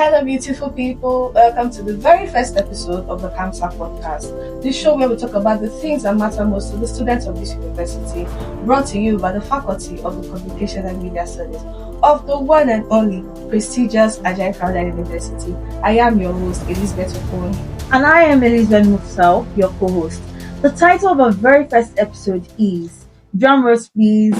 Hello, beautiful people. Welcome to the very first episode of the CAMSSA podcast. This show where we talk about the things that matter most to the students of this university, brought to you by the Faculty of the Communication and Media Studies of the one and only prestigious Ajayi Crowther University. I am your host, Elizabeth Okon. And I am Elizabeth Mufutua, your co-host. The title of our very first episode is, drum rolls please.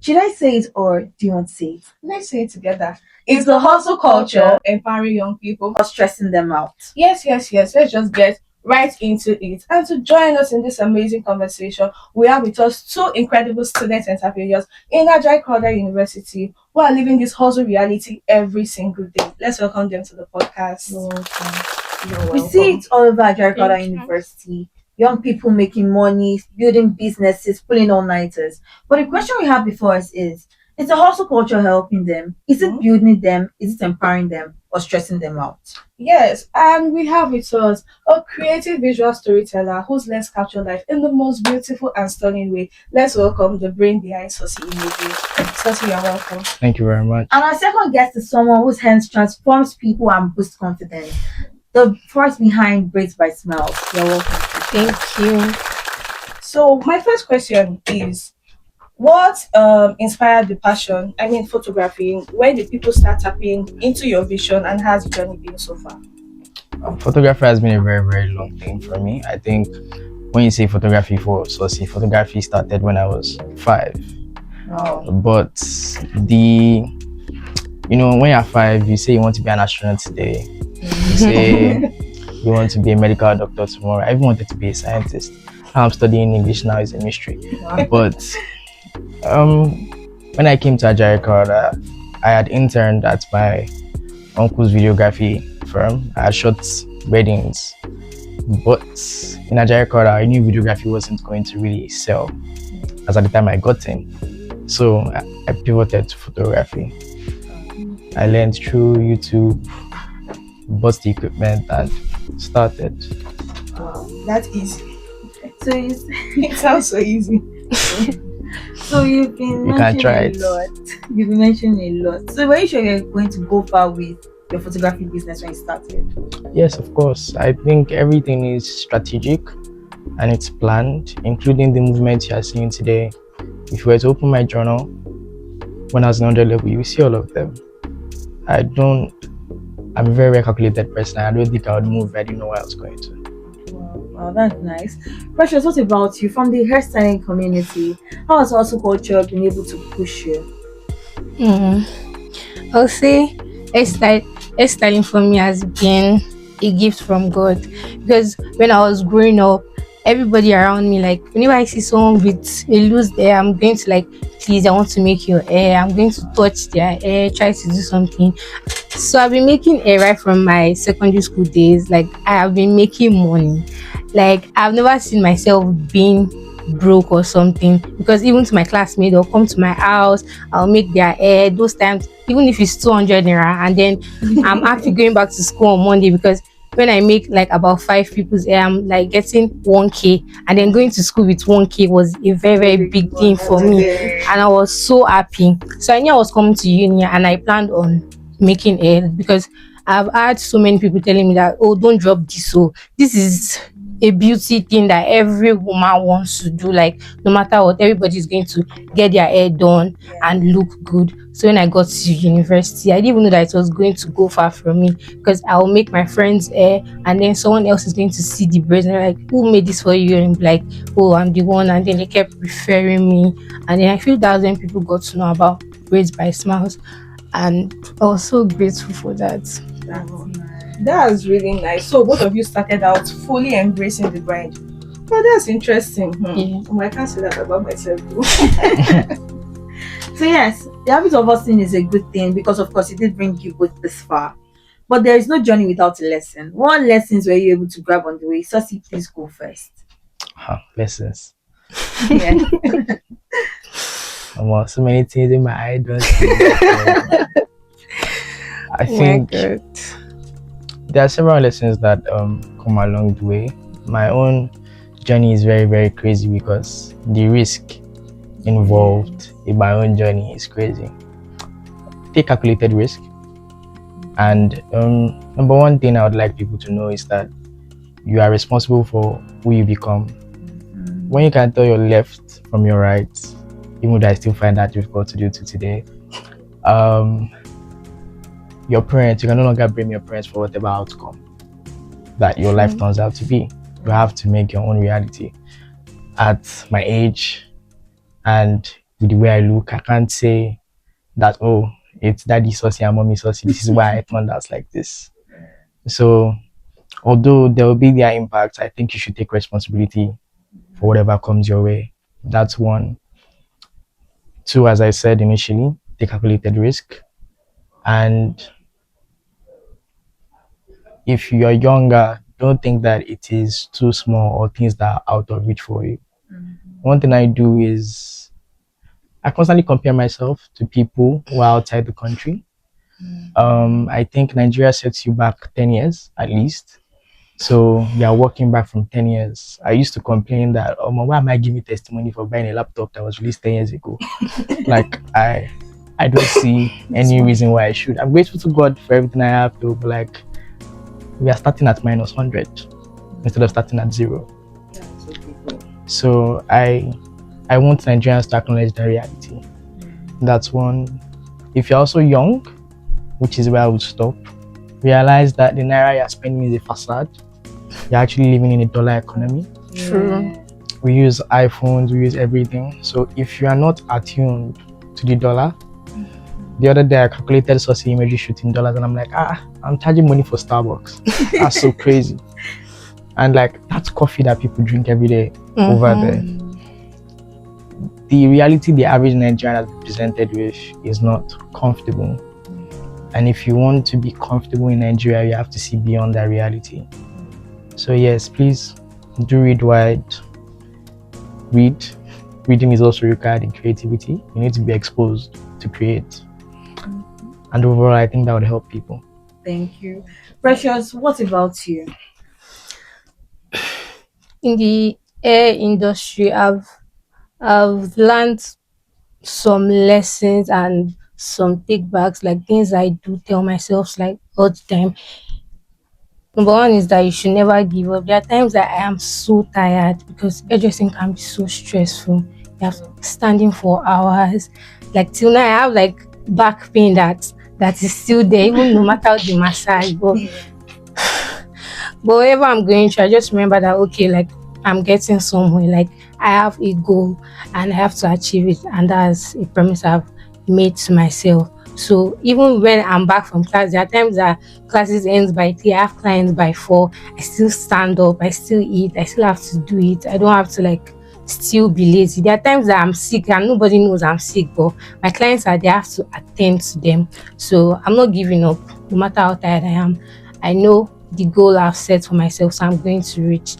Should I say it or do you want to say it? Let's say it together. It's the hustle culture empowering young people or stressing them out. Yes. Let's just get right into it. And to join us in this amazing conversation, we have with us two incredible student entrepreneurs in Ajayi Crowther University who are living this hustle reality every single day. Let's welcome them to the podcast. We see it all over Ajayi Crowther University. Young people making money, building businesses, pulling all-nighters. But the question we have before us is the hustle culture helping them? Is it building them? Is it empowering them or stressing them out? Yes, and we have with us a creative visual storyteller whose lens capture life in the most beautiful and stunning way. Let's welcome the brain behind Saucy Imagery. Saucy, you're welcome. Thank you very much. And our second guest is someone whose hands transforms people and boosts confidence. The force behind Braids by Smiles. You're welcome. Thank you. So my first question is, what inspired the passion, photography? When did people start tapping into your vision, and how's the journey been so far? Photography has been a very, very long thing for me. I think when you say photography for Saucy, photography started when I was 5. Oh. But when you're 5, you say you want to be an astronaut today. You say you want to be a medical doctor tomorrow. I even wanted to be a scientist. I'm studying English now, it's a mystery. But when I came to Ajayi Crowther, I had interned at my uncle's videography firm. I had shot weddings. But in Ajayi Crowther, I knew videography wasn't going to really sell as at the time I got in. So I pivoted to photography. I learned through YouTube, bought the equipment and started. Wow, that's easy. So It sounds so easy. So you've been mentioning a lot. You've been mentioning a lot. So were you sure you're going to go far with your photography business when you started? Yes, of course. I think everything is strategic and it's planned, including the movement you are seeing today. If you were to open my journal when I was in 100 level, you will see all of them. I'm a very, very calculated person. I don't think I would move if I didn't know where I was going to. Wow, that's nice. Precious, what about you? From the hairstyling community, how has hustle culture been able to push you? I'll say hairstyling for me has been a gift from God, because when I was growing up, everybody around me, like whenever I see someone with a loose hair, I'm going to please, I want to make your hair. I'm going to touch their hair, try to do something. So I've been making hair right from my secondary school days. I have been making money. I've never seen myself being broke or something, because even to my classmates, they'll come to my house, I'll make their hair. Those times, even if it's 200 naira, and then I'm actually going back to school on Monday, because when I make about 5 people's hair, I'm getting 1k, and then going to school with 1k was a very, very big thing for me, and I was so happy. So I knew I was coming to uni, and I planned on making hair, because I've had so many people telling me that, oh, don't drop this. So this is a beauty thing that every woman wants to do. No matter what, everybody's going to get their hair done and look good. So when I got to university, I didn't even know that it was going to go far from me, because I will make my friend's hair, and then someone else is going to see the braids, and they're like, who made this for you? And be oh, I'm the one. And then they kept referring me, and then I feel that's when people got to know about Braids by Smiles, and I was so grateful for that. That's really nice. So both of you started out fully embracing the grind. Oh, that's interesting. Yeah. I can't say that about myself too. So yes, the habit of hustling is a good thing, because of course it did bring you both this far. But there is no journey without a lesson. What lessons were you able to grab on the way? Saucy, please go first. Lessons. Yeah. So many things in my eyes. I think there are several lessons that come along the way. My own journey is very, very crazy, because the risk involved in my own journey is crazy. Take calculated risk. And number one thing I would like people to know is that you are responsible for who you become. When you can tell your left from your right, even though I still find that difficult to do to today, your parents, you can no longer blame your parents for whatever outcome that your life turns out to be. You have to make your own reality. At my age and with the way I look, I can't say that, oh, it's daddy saucy and mommy saucy. This is why I turned out like this. So, although there will be their impact, I think you should take responsibility for whatever comes your way. That's one. Two, as I said initially, take calculated risk. And if you're younger, don't think that it is too small or things that are out of reach for you. One thing I do is I constantly compare myself to people who are outside the country. I think Nigeria sets you back 10 years at least. So you are walking back from 10 years. I used to complain that, oh, why am I giving testimony for buying a laptop that was released 10 years ago? Like, I don't see any reason why I should. I'm grateful to God for everything I have, though, but like, we are starting at minus 100 instead of starting at 0. So I want Nigerians to acknowledge the reality. That's one. If you're also young, which is where I would stop, realize that the naira you're spending is a facade. You're actually living in a dollar economy. True. We use iPhones, we use everything. So if you are not attuned to the dollar, the other day I calculated Saucy Imagery shooting dollars and I'm like, I'm charging money for Starbucks. That's so crazy. And like, that's coffee that people drink every day over there. The reality the average Nigerian has presented with is not comfortable. And if you want to be comfortable in Nigeria, you have to see beyond that reality. So yes, please do read wide. Reading is also required in creativity. You need to be exposed to create. And overall, I think that would help people. Thank you. Precious, what about you? In the air industry, I've learned some lessons and some take backs, like things I do tell myself like all the time. Number one is that you should never give up. There are times that I am so tired because hairdressing can be so stressful. You have standing for hours. Like till now, I have like back pain that is still there, even no matter the massage. But whatever I'm going through, I just remember that okay, like I'm getting somewhere. Like I have a goal and I have to achieve it, and that's a promise I've made to myself. So even when I'm back from class, there are times that classes ends by 3, I have clients by 4. I still stand up, I still eat, I still have to do it. I don't have to like still be lazy. There are times that I'm sick and nobody knows I'm sick, but my clients are there, I have to attend to them. So I'm not giving up, no matter how tired I am. I know the goal I've set for myself, so I'm going to reach.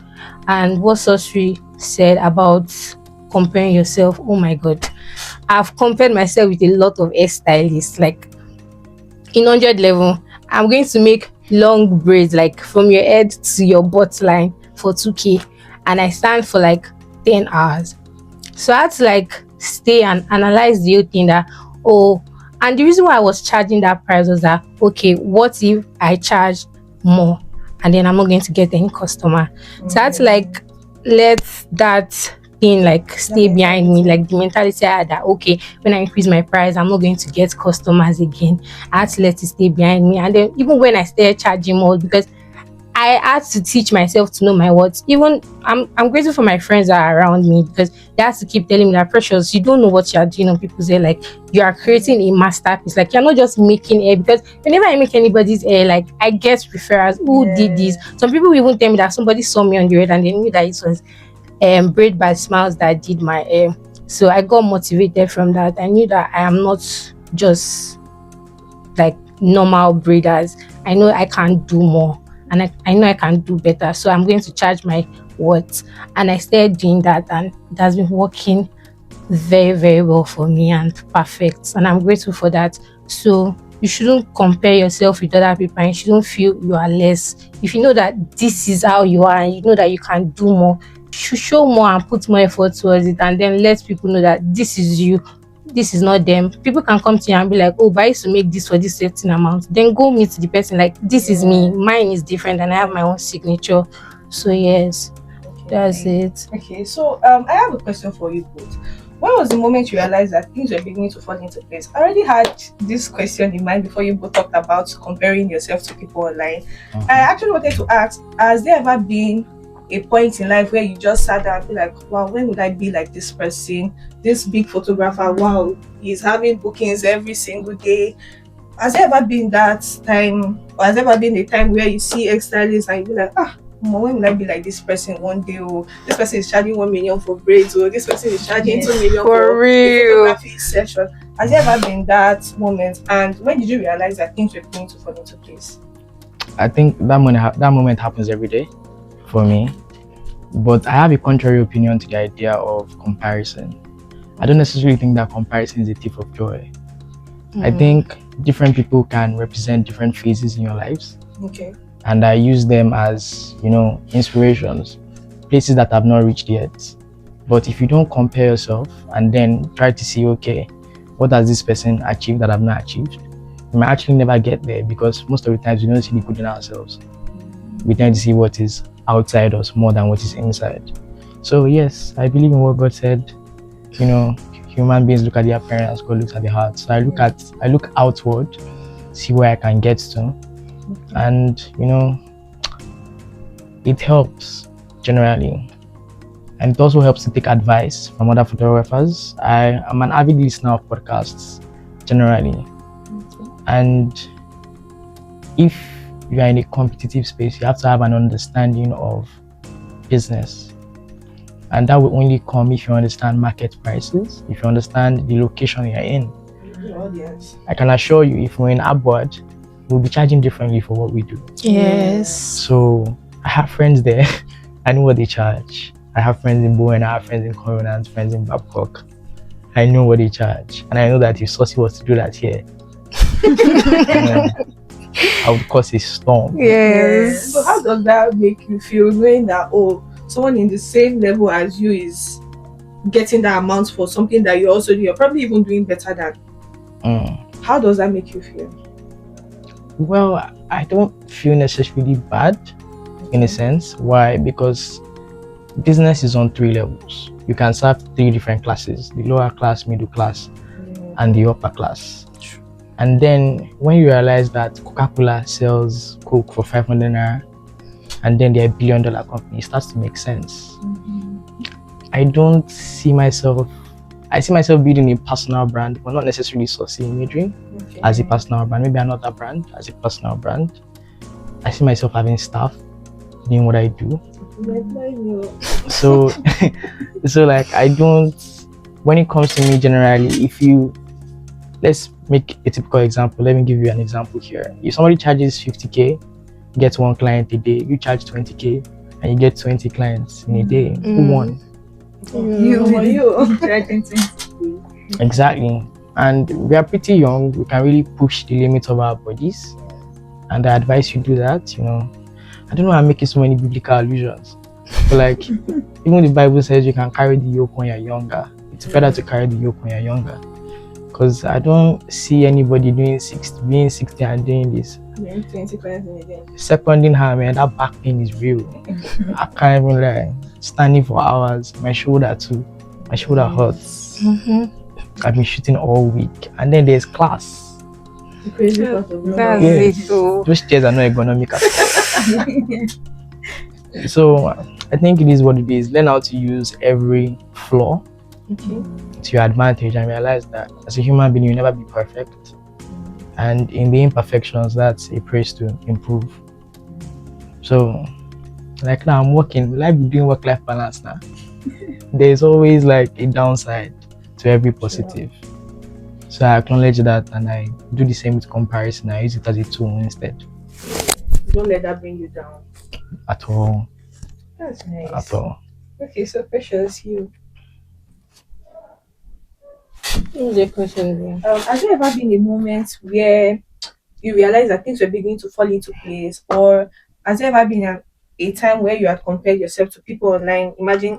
And what Saucy said about comparing yourself, oh my god, I've compared myself with a lot of hairstylists. Like in 100 level, I'm going to make long braids like from your head to your butt line for 2k, and I stand for like 10 hours. So I had to like stay and analyze the whole thing that, oh, and the reason why I was charging that price was that, okay, what if I charge more and then I'm not going to get any customer? So I had to like let that thing like stay behind me, like the mentality I had that okay, when I increase my price, I'm not going to get customers again. I had to let it stay behind me. And then even when I started charging more, because I had to teach myself to know my worth. Even I'm grateful for my friends that are around me, because they have to keep telling me that Precious, you don't know what you're doing. On people say like you are creating a masterpiece, like you're not just making hair. Because whenever I make anybody's hair, like I get referrals who did this. Some people even tell me that somebody saw me on the road and they knew that it was Braid by Smiles that did my hair. So I got motivated from that. I knew that I am not just like normal braiders. I know I can do more, and I know I can do better. So I'm going to charge my worth. And I started doing that, and it has been working very, very well for me and perfect. And I'm grateful for that. So you shouldn't compare yourself with other people, and you shouldn't feel you are less. If you know that this is how you are and you know that you can do more, you should show more and put more effort towards it, and then let people know that this is you. this is not them. People can come to you and be like, oh, but I used to make this for this certain amount. Then go meet the person like, this is me. Mine is different and I have my own signature. So yes, that's it. Okay, so I have a question for you both. When was the moment you realized that things were beginning to fall into place? I already had this question in mind before you both talked about comparing yourself to people online. I actually wanted to ask, has there ever been a point in life where you just sat down and be like, wow, when would I be like this person? This big photographer, wow, he's having bookings every single day. Has there ever been that time, or has there ever been a time where you see ex stylists and you be like, ah, when will I be like this person one day? Oh, this person is charging 1 million for braids, or this person is charging 2 million For for a real. photography session. Has there ever been that moment? And when did you realize that things were going to fall into place? I think that moment happens every day for me. But I have a contrary opinion to the idea of comparison. I don't necessarily think that comparison is a thief of joy. I think different people can represent different phases in your lives. Okay. And I use them as, inspirations, places that I've not reached yet. But if you don't compare yourself and then try to see, okay, what has this person achieved that I've not achieved? You might actually never get there, because most of the times we don't see the good in ourselves. We tend to see what is outside us more than what is inside. So yes, I believe in what God said. Human beings look at the appearance, God looks at the heart. So I look outward, see where I can get to, and it helps generally. And it also helps to take advice from other photographers. I am an avid listener of podcasts generally. And if you are in a competitive space, you have to have an understanding of business. And that will only come if you understand market prices, if you understand the location you're in. Yes. I can assure you, if we're in Abroad, we'll be charging differently for what we do. Yes. So I have friends there. I know what they charge. I have friends in Bowen, I have friends in Coronance, friends in Babcock. I know what they charge. And I know that if Saucy was to do that here, I would cause a storm. Yes. So how does that make you feel, knowing that, oh, someone in the same level as you is getting that amount for something that you're also doing, you're probably even doing better than? How does that make you feel? Well, I don't feel necessarily bad in a sense. Why? Because business is on 3 levels. You can serve 3 different classes: the lower class, middle class, and the upper class. And then when you realize that Coca-Cola sells Coke for 500 naira, and then they're $1 billion company, it starts to make sense. I see myself building a personal brand, but not necessarily Saucy Imagery as a personal brand, maybe another brand as a personal brand. I see myself having staff doing what I do. So like, when it comes to me generally, let's make a typical example. Let me give you an example here. If somebody charges 50k, gets 1 client a day, you charge 20k and you get 20 clients in a day. Who won? You charging 20. Exactly. And we are pretty young. We can really push the limits of our bodies. And I advise you do that. I don't know why I'm making so many biblical allusions. But like, even the Bible says you can carry the yoke when you're younger. It's better to carry the yoke when you're younger. Because I don't see anybody being 60 and doing this. 20 clients in a day. Seconding her, man, that back pain is real. I can't even lie. Standing for hours, my shoulder too. My shoulder hurts. I've been shooting all week. And then there's class. The crazy part of Yes. Those chairs are not ergonomic at all. So I think it is what it is. Learn how to use every flaw to your advantage, and realize that as a human being, you'll never be perfect. And in the imperfections, that's a place to improve. So, like now I'm working, will I be doing work-life balance now? There's always like a downside to every positive. So I acknowledge that, and I do the same with comparison. I use it as a tool instead. Don't let that bring you down. At all. That's nice. At all. Okay, so Precious, you. Has there ever been a moment where you realize that things were beginning to fall into place, or has there ever been a time where you had compared yourself to people online? Imagine,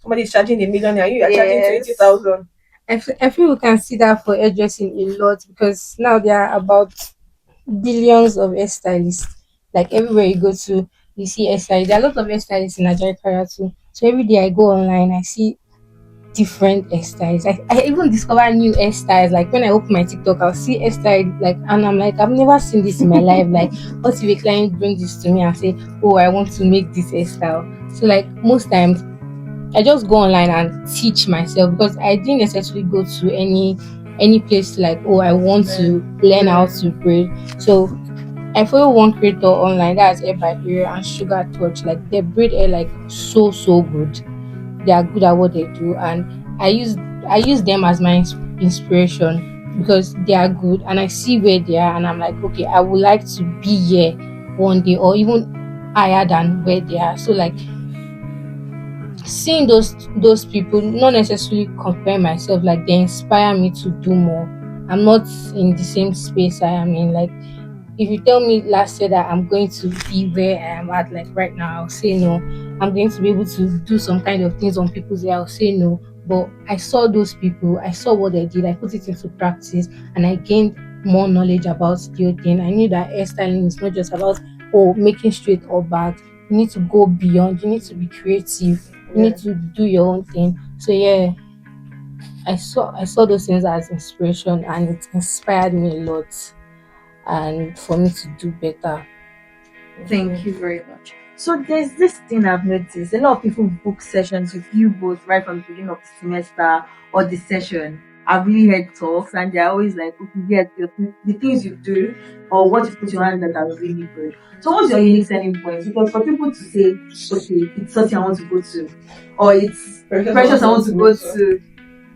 somebody is charging 1 million and you are charging 20,000. I feel we can see that for hairdressing a lot because now there are about billions of hairstylists. Like everywhere you go to, you see hairstylists. There are a lot of hairstylists in Ajayi too. So every day I go online, I see different hairstyles. I even discover new hairstyles. Like when I open my TikTok, I'll see hairstyle like, and I'm like, I've never seen this in my life. Like, what if a client brings this to me and say, oh, I want to make this hairstyle? So like most times I just go online and teach myself because I didn't necessarily go to any place like, oh, I want to learn how to braid. So I follow one creator online that's Hair by Ear and Sugar Touch. Like they braid hair like so good. They are good at what they do, and I use them as my inspiration because they are good, and I see where they are, and I'm like, okay, I would like to be here one day, or even higher than where they are. So like seeing those people, not necessarily compare myself, like they inspire me to do more. I'm not in the same space I am in. Like if you tell me last year that I'm going to be where I am at, like right now, I'll say no. I'm going to be able to do some kind of things on people's hair, I'll say no. But I saw those people, I saw what they did, I put it into practice, and I gained more knowledge about the whole thing. I knew that hairstyling is not just about making straight or back. You need to go beyond, you need to be creative, you need to do your own thing. So yeah, I saw those things as inspiration, and it inspired me a lot and for me to do better. Thank you very much. So there's this thing I've noticed. A lot of people book sessions with you both right from the beginning of the semester or the session. I've really heard talks and they're always like, okay, yeah, the things you do or what you put your hand that are really good. So what's your unique selling point? Because for people to say, okay, it's something I want to go to or it's precious I want to go to,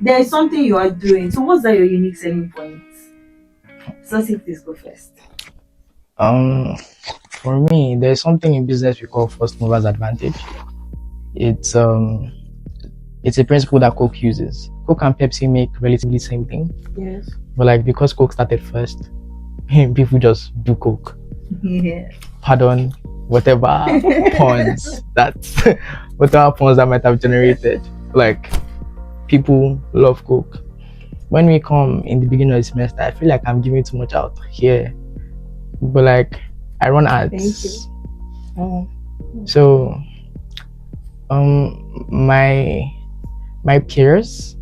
there is something you are doing. So what's that your unique selling point? Saucy, please go first. For me, there's something in business we call first movers advantage. It's a principle that Coke uses. Coke and Pepsi make relatively same thing. Yes. But like because Coke started first, people just do Coke. Yeah. Pardon, whatever puns whatever puns that might have generated. Like people love Coke. When we come in the beginning of the semester, I feel like I'm giving too much out here. But like I run ads. So my peers,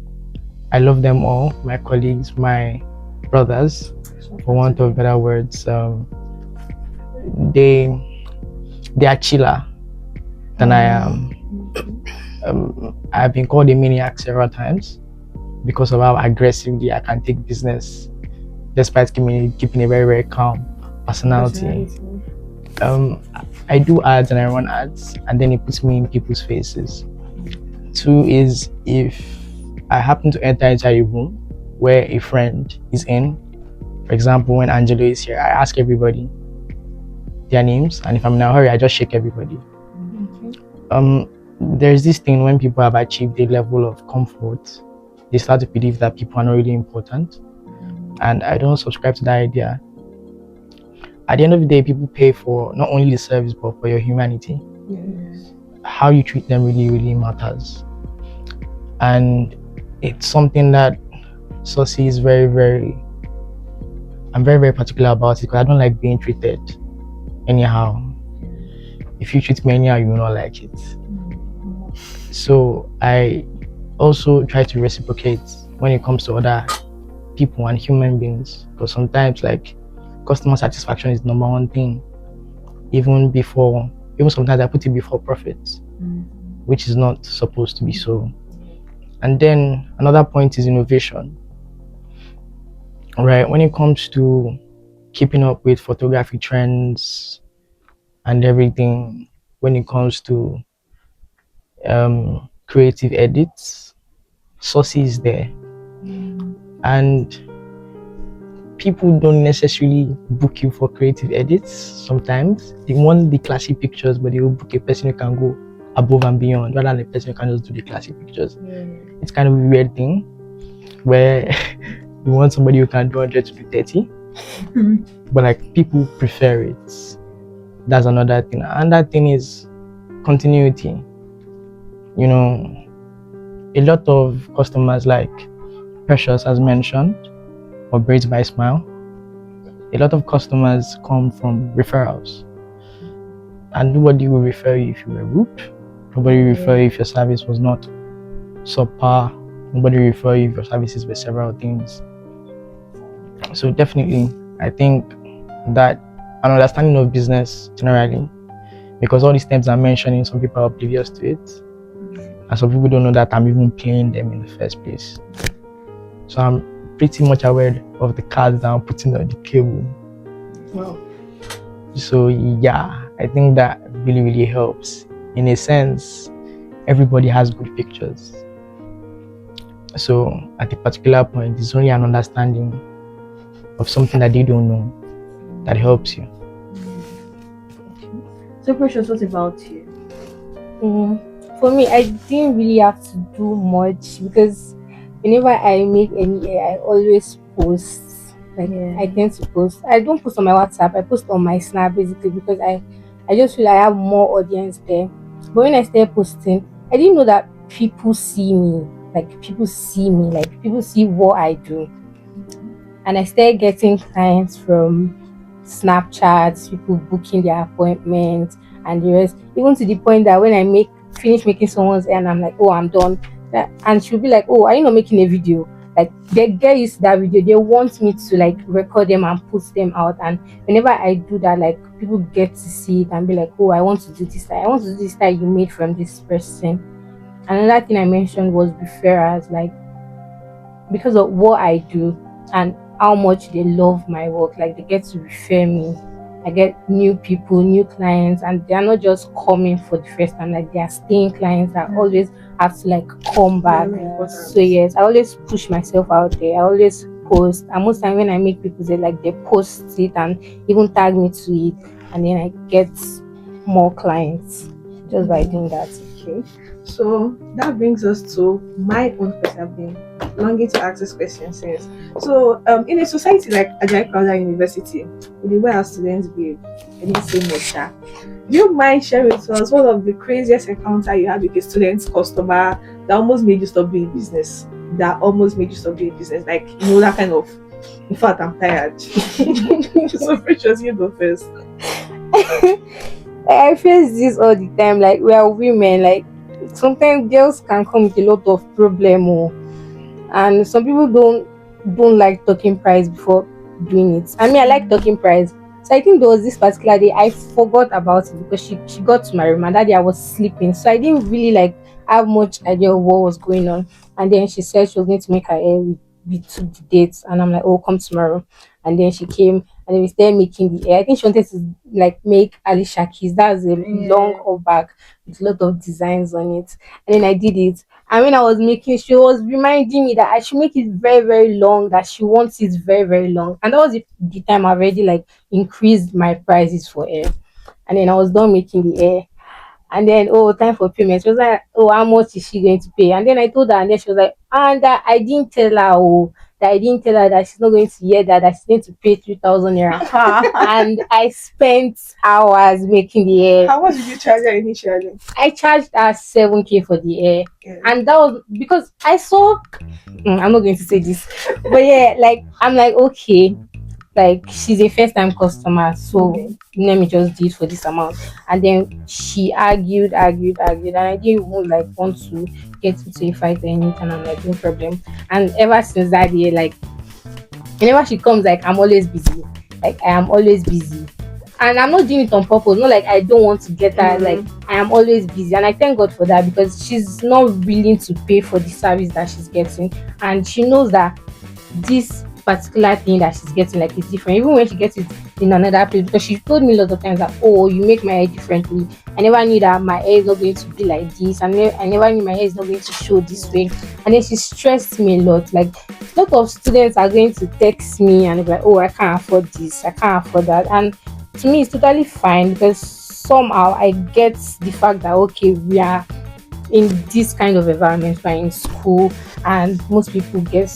I love them all, my colleagues, my brothers, for want of better words. They are chiller than I am. I've been called a maniac several times because of how aggressively I can take business despite keeping a very, very calm personality. I do ads and I run ads, and then it puts me in people's faces. Two is if I happen to enter into a room where a friend is in. For example, when Angelo is here, I ask everybody their names, and if I'm in a hurry, I just shake everybody. There's this thing when people have achieved a level of comfort, they start to believe that people are not really important, and I don't subscribe to that idea. At the end of the day, people pay for not only the service but for your humanity. Yes. How you treat them really, really matters. And it's something that Saucy is I'm very, very particular about it because I don't like being treated anyhow. If you treat me anyhow, you will not like it. So I also try to reciprocate when it comes to other people and human beings, because sometimes like customer satisfaction is number one thing. Even sometimes I put it before profits, which is not supposed to be so. And then another point is innovation. Right, when it comes to keeping up with photography trends and everything, when it comes to creative edits, Saucy is there. And people don't necessarily book you for creative edits. Sometimes they want the classy pictures, but they will book a person who can go above and beyond rather than a person who can just do the classy pictures. It's kind of a weird thing where you want somebody who can do 100 to do 30, but like people prefer it. That's another thing. Another thing is continuity. You know, a lot of customers like Precious has mentioned, or Braids by Smile, a lot of customers come from referrals. And nobody will refer you if you were rude. Nobody will refer you if your service was not subpar. Nobody will refer you if your services were several things. So definitely, I think that an understanding of business generally, because all these terms I'm mentioning, some people are oblivious to it. And some people don't know that I'm even paying them in the first place. So I'm pretty much aware of the cards that I'm putting on the table. Wow. So yeah, I think that really, really helps. In a sense, everybody has good pictures. So at a particular point, it's only an understanding of something that they don't know that helps you. So Precious, what about you? For me, I didn't really have to do much because whenever I make any hair, I always post. I tend to post. I don't post on my WhatsApp. I post on my Snap basically because I just feel I have more audience there. But when I started posting, I didn't know that people see me. People see what I do. And I started getting clients from Snapchat, people booking their appointments and the rest. Even to the point that when I finish making someone's hair and I'm like, oh, I'm done. And she'll be like, oh, are you not making a video? Like, they get used to that video. They want me to record them and put them out. And whenever I do that, people get to see it and be like, oh, I want to do this style. I want to do this style you made from this person. Another thing I mentioned was referrals, because of what I do and how much they love my work. They get to refer me. I get new people, new clients, and they are not just coming for the first time. They are staying clients that always have to come back. So yes, I always push myself out there. I always post, and most time when I make people say they post it and even tag me to it, and then I get more clients just by doing that. Okay, so that brings us to my own question. I've been longing to ask this question since. So, in a society like Ajayi Crowther University, with the way our students behave, I didn't say much. Do you mind sharing with us one of the craziest encounter you had with a student customer that almost made you stop doing business? That kind of. In fact, I'm tired. So Precious, you go first. I face this all the time. We are women. Sometimes girls can come with a lot of problem, and some people don't like talking price before doing it. I mean, I like talking price. So I think there was this particular day I forgot about it because she got to my room and that day I was sleeping, so I didn't really have much idea of what was going on. And then she said she was going to make her hair. We took the dates, and I'm like, oh, come tomorrow. And then she came, and then we started making the hair. I think she wanted to make Alicia keys. That's a long or back with a lot of designs on it. And then I did it. And when I was making, she was reminding me that I should make it very, very long, that she wants it very, very long. And that was the time I already increased my prices for hair. And then I was done making the hair. And then, oh, time for payment. She was like, oh, how much is she going to pay? And then I told her, and then she was like, and that I didn't tell her, that she's not going to hear that she's going to pay 3,000 naira. And I spent hours making the hair. How much did you charge her initially? I charged her 7K for the hair. Yeah. And that was because I saw, I'm not going to say this, but yeah, I'm like, okay. She's a first time customer, so let me just do it for this amount. And then she argued, and I didn't even want to get into a fight or anything. And I'm like, no problem. And ever since that day, whenever she comes, I'm always busy. I am always busy. And I'm not doing it on purpose. Not I don't want to get her. I am always busy, and I thank God for that, because she's not willing to pay for the service that she's getting, and she knows that this particular thing that she's getting is different, even when she gets it in another place, because she told me a lot of times that, oh, you make my hair differently. I never knew that my hair is not going to be like this, and I never knew my hair is not going to show this way. And then she stressed me a lot. A lot of students are going to text me and be like, oh, I can't afford this, I can't afford that. And to me, it's totally fine, because somehow I get the fact that, okay, we are in this kind of environment, we're in school, and most people get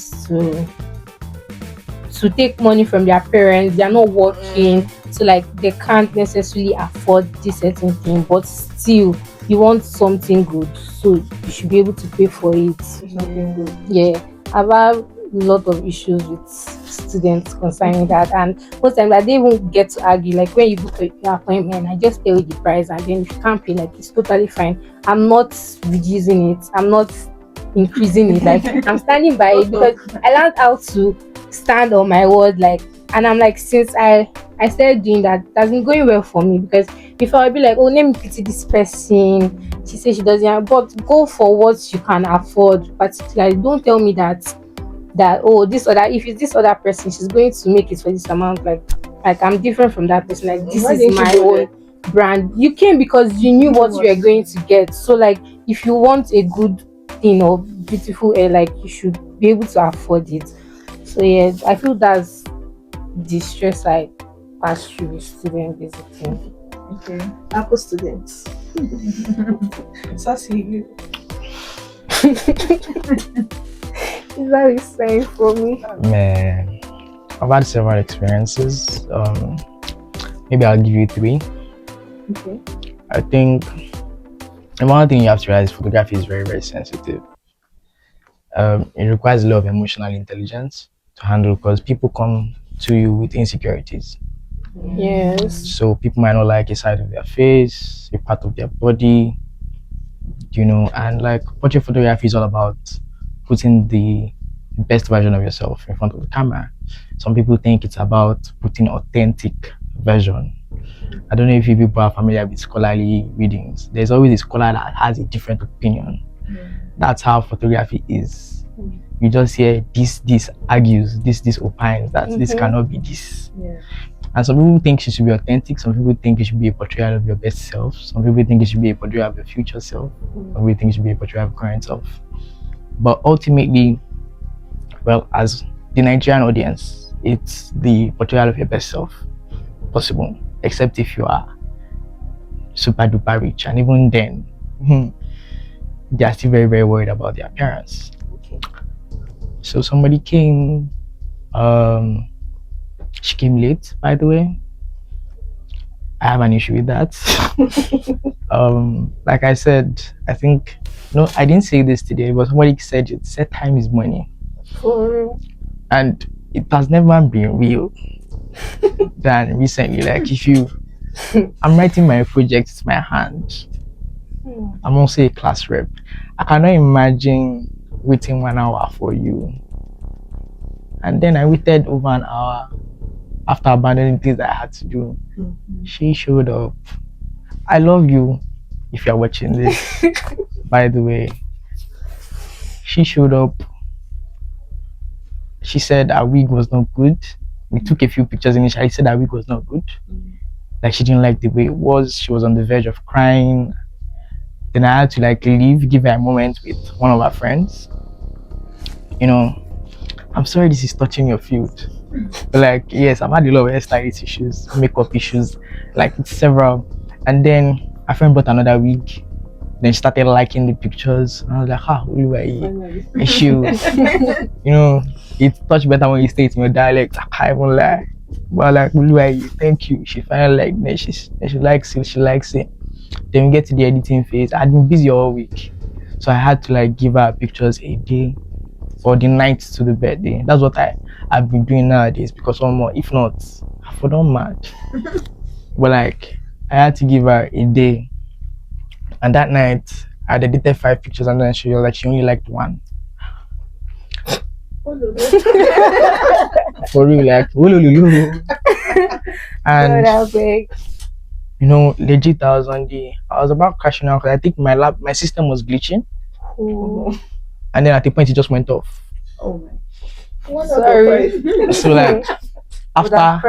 to take money from their parents. They are not working, so they can't necessarily afford this certain thing, but still you want something good, so you should be able to pay for it. Something good. Yeah. About lot of issues with students concerning that, and most times I don't even get to argue. Like when you book your appointment, I just tell you the price, and then if you can't pay, like it's totally fine. I'm not reducing it. I'm not increasing it. Like I'm standing by it because I learned how to stand on my word. Like, and I'm like, since I started doing that, it has been going well for me, because before I'd be like, oh, let me pity this person. She says she doesn't have, but go for what you can afford. Particularly, don't tell me that oh, this other, if it's this other person, she's going to make it for this amount. Like I'm different from that person. Like this is my own brand. You came because you knew what you were going to get. So like if you want a good thing or beautiful hair, like you should be able to afford it. So yeah, I feel that's the stress I pass through with student basically. Okay, Apple students. Saucy, you. Is that the same for me? Man, I've had several experiences. Maybe I'll give you 3. Okay. I think the one thing you have to realize, photography is very, very sensitive. It requires a lot of emotional intelligence to handle, because people come to you with insecurities. Yes. So people might not like a side of their face, a part of their body, and like portrait photography is all about putting the best version of yourself in front of the camera. Some people think it's about putting authentic version. I don't know if you people are familiar with scholarly readings. There's always a scholar that has a different opinion. That's how photography is. You just hear this argues, this opines that this cannot be this. Yeah. And some people think it should be authentic. Some people think it should be a portrayal of your best self. Some people think it should be a portrayal of your future self. Some people think it should be a portrayal of current self. But ultimately, well, as the Nigerian audience, it's the portrayal of your best self possible, except if you are super duper rich, and even then, they are still very, very worried about their appearance. Okay. So somebody came, she came late, by the way. I have an issue with that. Like I said, I think, no, I didn't say this today, but somebody said it. Said time is money. And it has never been real than recently. Like I'm writing my project with my hand. I'm also a class rep. I cannot imagine waiting 1 hour for you. And then I waited over an hour after abandoning things I had to do. She showed up. I love you if you're watching this. By the way, she showed up. She said our wig was not good. We took a few pictures initially. She said our wig was not good. Like she didn't like the way it was. She was on the verge of crying. Then I had to like leave, give her a moment with one of our friends. I'm sorry this is touching your field. But like, yes, I've had a lot of hairstylist issues, makeup issues, like several. And then a friend bought another wig. Then she started liking the pictures. And I was like, issue. It touched better when you say it in your dialect. I can't even lie. But like, thank you. She finally liked it. She likes it. She likes it. Then we get to the editing phase. I'd been busy all week. So I had to like give her pictures a day or the night to the birthday. That's what I've been doing nowadays, because one more, if not, I for done mad. But like, I had to give her a day. And that night, I edited 5 pictures, and then she was like, she only liked 1. For real, like, and legit, I was about crashing out because I think my system was glitching. And then at the point it just went off. Oh my. Sorry. So like after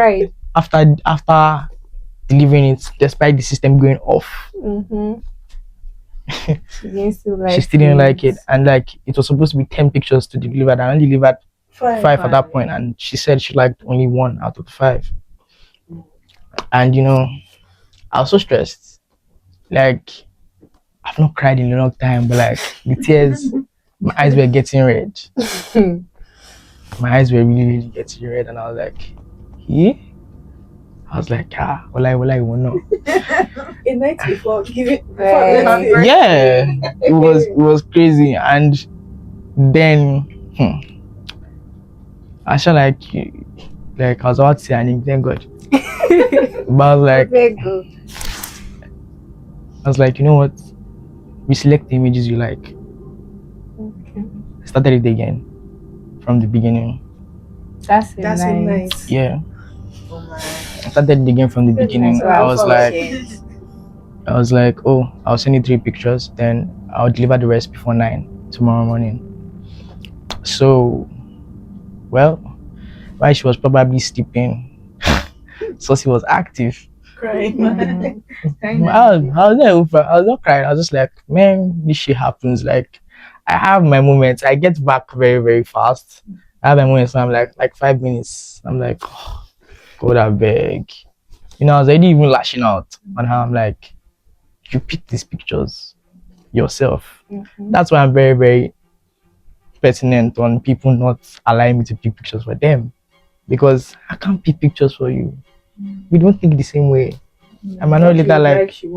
delivering it, despite the system going off, she still didn't like it. And like it was supposed to be 10 pictures to deliver, and I only delivered 5 at that point, and she said she liked only 1 out of the 5. And I was so stressed. Like, I've not cried in a long time, but like the tears, my eyes were getting red. My eyes were really, really getting red, and I was like, yeah. I was like, well, I won't know. A night before, give it. Yeah, it was crazy. And then I feel like I was about to say, and thank God. But I was like, Very good. I was like, you know what? We select the images you like. Okay. I started it again from the beginning. That's That's so nice. Yeah. Oh my. I started it again from the beginning. nice. I was like, oh, I'll send you 3 pictures, then I'll deliver the rest before 9 tomorrow morning. So, well, while she was probably sleeping, Saucy was active. Crying. I was not crying. I was just like, man, this shit happens. Like, I have my moments. I get back very, very fast. I have my moments where I'm like 5 minutes. I'm like, oh, God, I beg. You know, I was already even lashing out on how I'm like, you pick these pictures yourself. That's why I'm very, very pertinent on people not allowing me to pick pictures for them, because I can't pick pictures for you. We don't think the same way. I might not later like. Do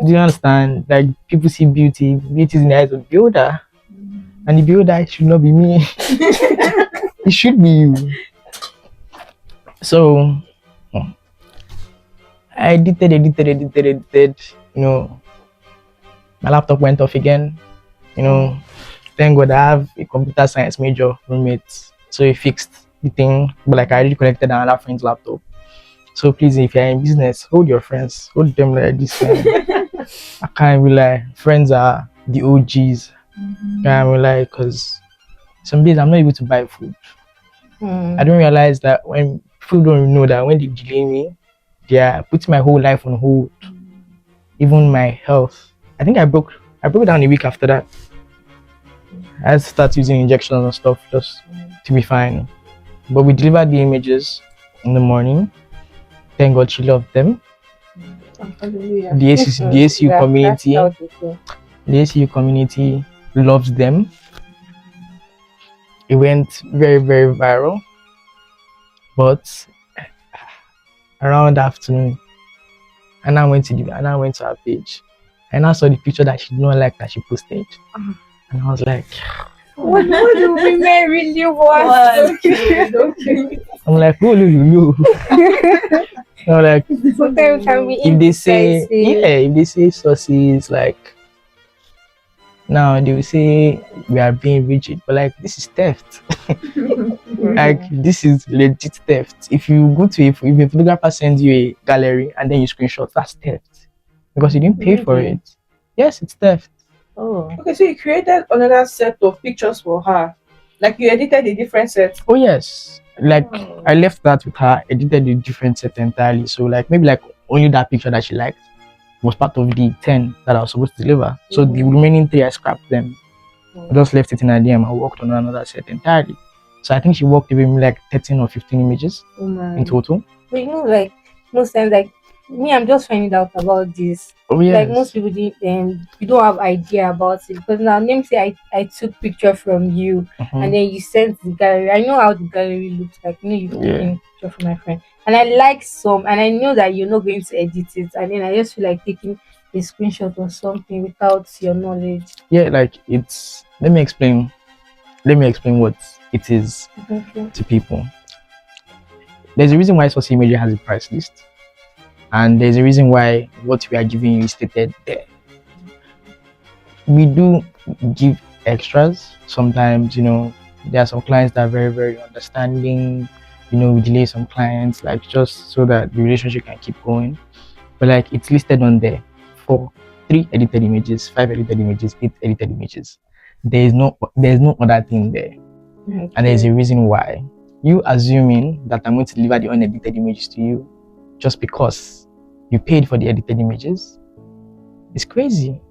you understand? Like, people see beauty. Beauty is in the eyes of the builder, and the builder should not be me. It should be you. So I edited. You know, my laptop went off again. You know, thank God I have a computer science major roommate, so he fixed the thing. But like, I already connected another friend's laptop. So please, if you're in business, hold your friends, hold them like this. I can't rely. Friends are the OGs. Can't rely, because some days I'm not able to buy food. I don't realize that when people don't know that when they delay me, they are putting my whole life on hold, even my health. I think I broke down a week after that. I had to start using injections and stuff just to be fine. But we delivered the images in the morning. Thank God she loved them. The ACU community loves them. It went very, very viral. But around afternoon, and I went to her page, and I saw the picture that she did not like that she posted, and I was like, what do women really want? Okay. I'm like, oh, no. I'm like, Sometimes can be if they say Saucy is like, now they will say we are being rigid, but like, this is theft. Like, this is legit theft. If you go to if a photographer sends you a gallery and then you screenshot, that's theft, because you didn't pay for it. Yes, it's theft. Oh. Okay, so you created another set of pictures for her. Like, you edited a different set. Oh yes. Like, I left that with her, edited a different set entirely. So like, maybe like only that picture that she liked was part of the 10 that I was supposed to deliver. So the remaining 3 I scrapped them. I just left it in a DM and worked on another set entirely. So I think she worked with like 13 or 15 images in total. But you know, like, most times, like me, I'm just finding out about this. Oh yes. Like, most people didn't, you don't have idea about it, because now name say I took picture from you and then you sent the gallery. I know how the gallery looks like. You know, you've taken a picture from my friend, and I like some, and I know that you're not going to edit it, and then I just feel like taking a screenshot or something without your knowledge. Yeah, like, it's, let me explain what it is to people. There's a reason why Saucy Imagery has a price list, and there's a reason why what we are giving you is stated there. We do give extras sometimes. You know, there are some clients that are very, very understanding. You know, we delay some clients, like, just so that the relationship can keep going. But like, it's listed on there for 3 edited images, 5 edited images, 8 edited images. There's no other thing there. And there's a reason why. You assuming that I'm going to deliver the unedited images to you just because you paid for the edited images, it's crazy.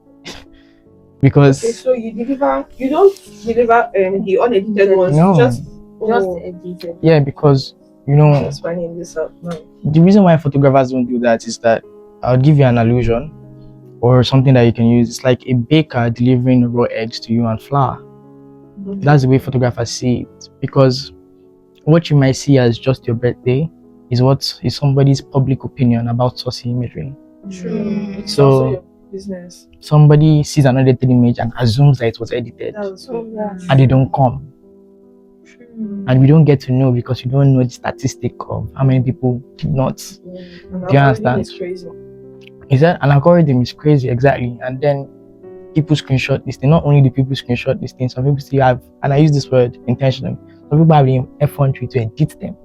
Because okay, so you don't deliver the unedited ones. No. Just edited. Yeah, because, you know, that's finding this out now. The reason why photographers don't do that is that, I'll give you an allusion or something that you can use. It's like a baker delivering raw eggs to you and flour. That's the way photographers see it, because what you might see as just your birthday is what is somebody's public opinion about Saucy Imagery. True. It's So also your business. Somebody sees an edited image and assumes that it was edited, and they don't come. True. And we don't get to know because we don't know the statistic of how many people did not. And Do you understand? It's crazy. Is that an algorithm is crazy, exactly. And then people screenshot this thing. Not only do people screenshot this thing, some people still have, and I use this word intentionally, some people have the effrontery to edit them.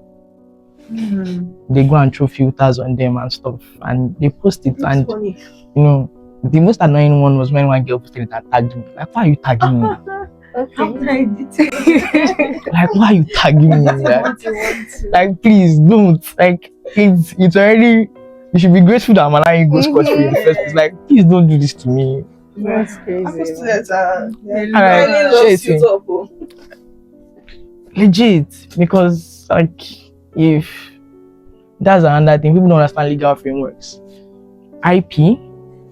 They go and throw filters on them and stuff, and they post it. That's and funny. you know, the most annoying one was when one girl posted it and tagged me. Like, why are you tagging me? Like, why are you tagging me? Like, please don't. Like, it's already. You should be grateful that I'm allowing you go scot free in the first place. Like, please don't do this to me. That's crazy. Legit, because like, if that's another thing, people don't understand legal frameworks. IP,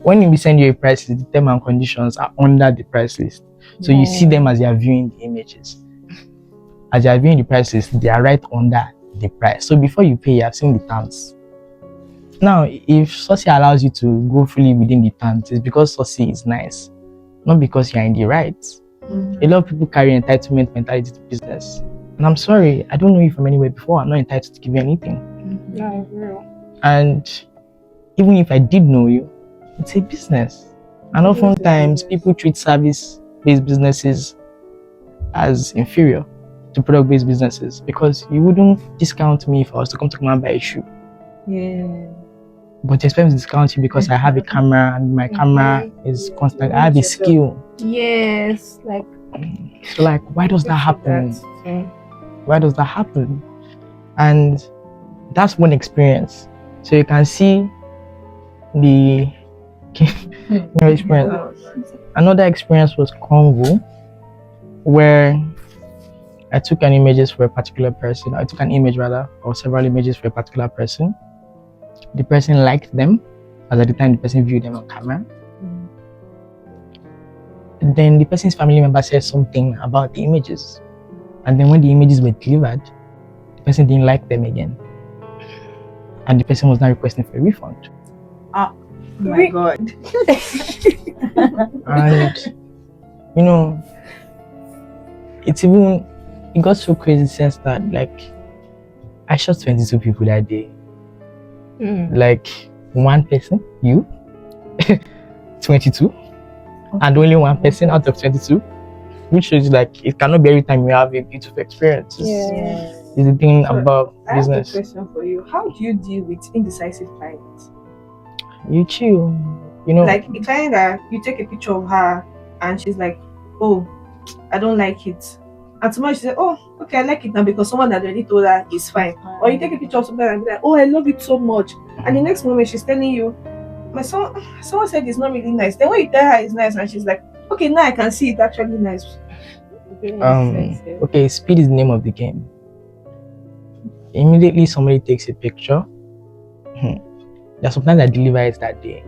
when we send you a price list, the terms and conditions are under the price list. So you see them as you are viewing the images. As you are viewing the price list, they are right under the price. So before you pay, you have seen the terms. Now, if Saucy allows you to go fully within the terms, it's because Saucy is nice, not because you're in the right. A lot of people carry entitlement mentality to business. And I'm sorry, I don't know you from anywhere before. I'm not entitled to give you anything. And even if I did know you, it's a business. And oftentimes people treat service-based businesses as inferior to product-based businesses, because you wouldn't discount me if I was to come and buy a shoe. But you expect me to discount you because I have a camera and my camera is constant. I have a skill. Yes, like. So like, why does that happen? Why does that happen? And that's one experience. So you can see the experience. Another experience was Congo, where I took an image for a particular person. I took an image rather, or several images for a particular person. The person liked them, as at the time the person viewed them on camera. And then the person's family member said something about the images. And then when the images were delivered, the person didn't like them again. And the person was now requesting for a refund. Oh my God. And, you know, it got so crazy in the sense that, like, I shot 22 people that day. Like, one person, you, 22, and only one person out of 22, which shows like it cannot be every time you have a beautiful experience. It's the thing about business. I have a question for you. How do you deal with indecisive clients? You chill, you know. Like a client that you take a picture of her and she's like, oh, I don't like it. And tomorrow she said, oh, okay, I like it now because someone had already told her it's fine. Or you take a picture of something and be like, oh, I love it so much. And the next moment she's telling you, someone said it's not really nice. Then when you tell her it's nice and she's like, okay, now I can see it's actually nice. Okay, speed is the name of the game. Immediately somebody takes a picture, there's sometimes I deliver it that day.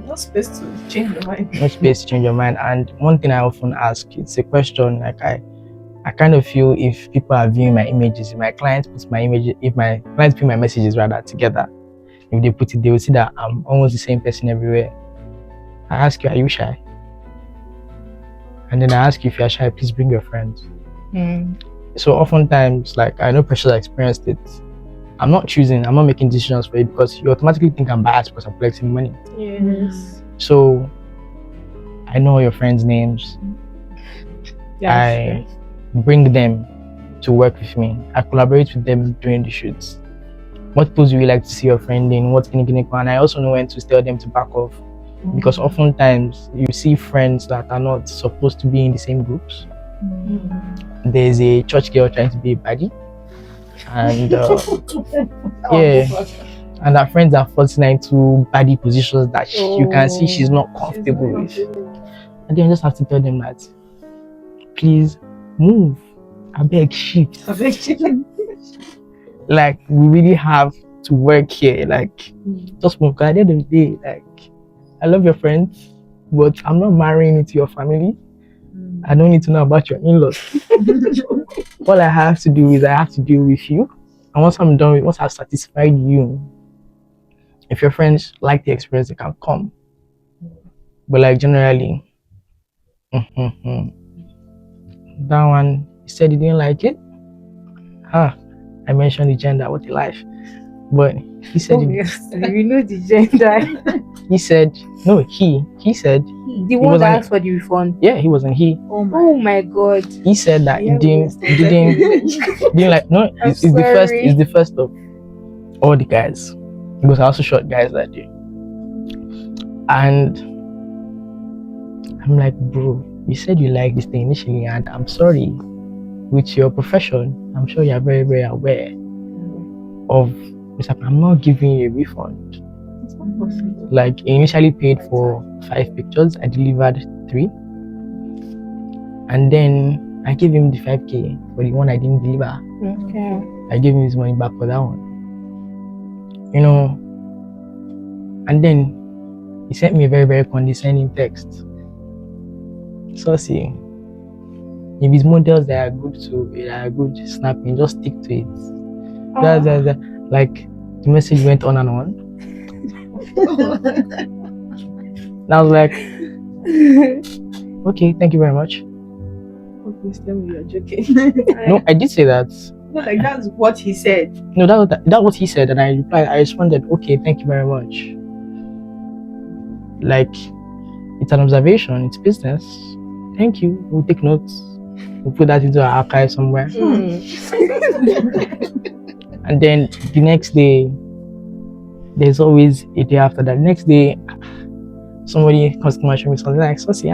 No space to change your mind. No space to change your mind. And one thing I often ask, it's a question, like I kind of feel if people are viewing my images, if my clients put my messages rather together, if they put it, they will see that I'm almost the same person everywhere. I ask you, are you shy? And then I ask you, if you're shy, please bring your friends. So oftentimes, like, I know Precious experienced it. I'm not making decisions for you because you automatically think I'm biased because I'm collecting money. Yes. So I know your friends' names. I bring them to work with me. I collaborate with them during the shoots. What pose do you like to see your friend in? What can you and I also know when to tell them to back off. Because oftentimes you see friends that are not supposed to be in the same groups. There's a church girl trying to be a baddie, and and our friends are forcing her into baddie positions that you can see she's not comfortable with. And then you just have to tell them that, please move, I beg shift. Like, we really have to work here. Like, just move. Because at the end of the day, like, I love your friends, but I'm not marrying into your family. I don't need to know about your in-laws. All I have to do is I have to deal with you. And once I've satisfied you, if your friends like the experience, they can come. But like generally, that one, he said he didn't like it. I mentioned the gender, what a life. But he said you know the gender. he said no, he said The one that asked for the refund. Yeah, he wasn't he. Oh my god. He said that he didn't like no, it's the first of all the guys. Because I also shot guys that day. And I'm like, bro, you said you like this thing initially, and I'm sorry, with your profession, I'm sure you're very, very aware of this. I'm not giving you a refund. It's not possible. Like, he initially paid for 5 pictures, I delivered 3. And then I gave him the 5K for the one I didn't deliver. Okay. I gave him his money back for that one. You know, and then he sent me a very, very condescending text. Saucy, if it's models that are good snapping, just stick to it. Like, the message went on and on. And I was like, okay, thank you very much. Please tell me you're joking. No, I did say that. No, like that's what he said. No, that what he said, and I responded, okay, thank you very much. Like, it's an observation, it's business. Thank you. We'll take notes. We'll put that into our archive somewhere. And then the next day, there's always a day after that. The next day, somebody comes to my show me something like, Saucy,